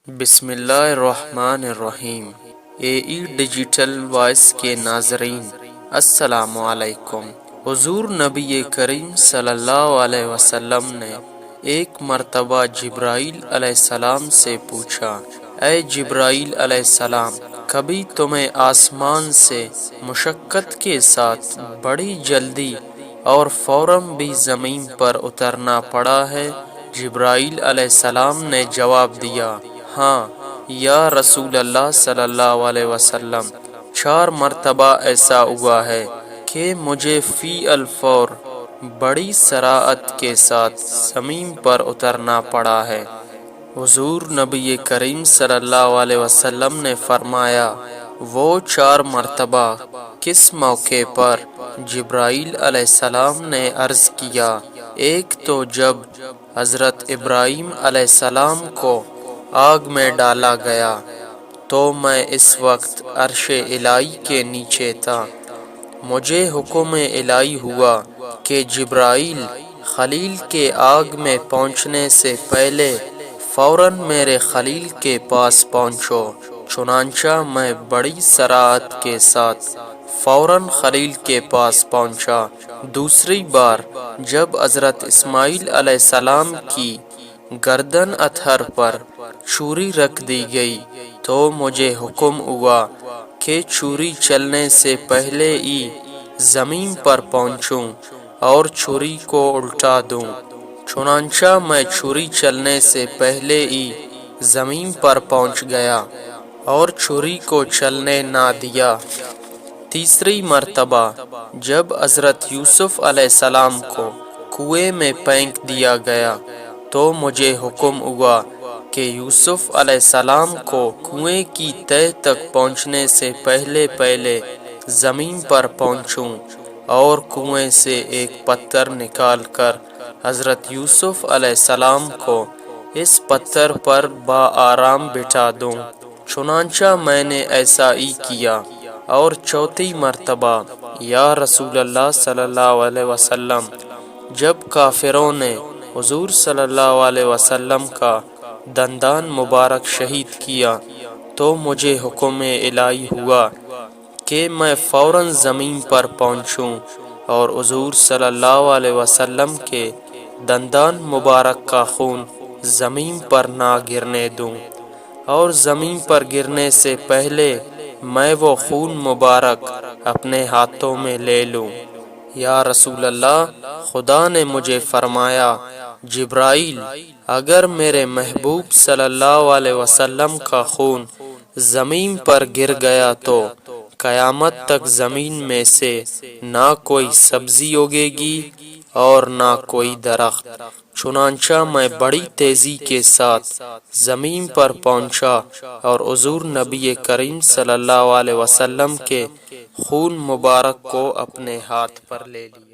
بسم اللہ الرحمن الرحیم۔ اے ای ڈیجیٹل وائس کے ناظرین السلام علیکم۔ حضور نبی کریم صلی اللہ علیہ وسلم نے ایک مرتبہ جبرائیل علیہ السلام سے پوچھا، اے جبرائیل علیہ السلام، کبھی تمہیں آسمان سے مشقت کے ساتھ بڑی جلدی اور فوراً بھی زمین پر اترنا پڑا ہے؟ جبرائیل علیہ السلام نے جواب دیا، ہاں یا رسول اللہ صلی اللہ علیہ وسلم، 4 مرتبہ ایسا ہوا ہے کہ مجھے فی الفور بڑی سرعت کے ساتھ زمین پر اترنا پڑا ہے۔ حضور نبی کریم صلی اللہ علیہ وسلم نے فرمایا، وہ 4 مرتبہ کس موقع پر؟ جبرائیل علیہ السلام نے عرض کیا، ایک تو جب حضرت ابراہیم علیہ السلام کو آگ میں ڈالا گیا تو میں اس وقت عرش الہی کے نیچے تھا، مجھے حکم الہی ہوا کہ جبرائیل خلیل کے آگ میں پہنچنے سے پہلے فوراً میرے خلیل کے پاس پہنچو، چنانچہ میں بڑی سرعت کے ساتھ فوراً خلیل کے پاس پہنچا۔ دوسری بار جب حضرت اسماعیل علیہ السلام کی گردن اطہر پر چھری رکھ دی گئی تو مجھے حکم ہوا کہ چھری چلنے سے پہلے ہی زمین پر پہنچوں اور چھری کو الٹا دوں، چنانچہ میں چھری چلنے سے پہلے ہی زمین پر پہنچ گیا اور چھری کو چلنے نہ دیا۔ تیسری مرتبہ جب حضرت یوسف علیہ السلام کو کنویں میں پھینک دیا گیا تو مجھے حکم ہوا کہ یوسف علیہ السلام کو کنویں کی تہہ تک پہنچنے سے پہلے زمین پر پہنچوں اور کنویں سے ایک پتھر نکال کر حضرت یوسف علیہ السلام کو اس پتھر پر بآرام بٹھا دوں، چنانچہ میں نے ایسا ہی کیا۔ اور چوتھی مرتبہ یا رسول اللہ صلی اللہ علیہ وسلم، جب کافروں نے حضور صلی اللہ علیہ وسلم کا دندان مبارک شہید کیا تو مجھے حکم الہی ہوا کہ میں فوراً زمین پر پہنچوں اور حضور صلی اللہ علیہ وسلم کے دندان مبارک کا خون زمین پر نہ گرنے دوں، اور زمین پر گرنے سے پہلے میں وہ خون مبارک اپنے ہاتھوں میں لے لوں۔ یا رسول اللہ، خدا نے مجھے فرمایا، جبرائیل، اگر میرے محبوب صلی اللہ علیہ وسلم کا خون زمین پر گر گیا تو قیامت تک زمین میں سے نہ کوئی سبزی اگے گی اور نہ کوئی درخت، چنانچہ میں بڑی تیزی کے ساتھ زمین پر پہنچا اور حضور نبی کریم صلی اللہ علیہ وسلم کے خون مبارک کو اپنے ہاتھ پر لے لیا۔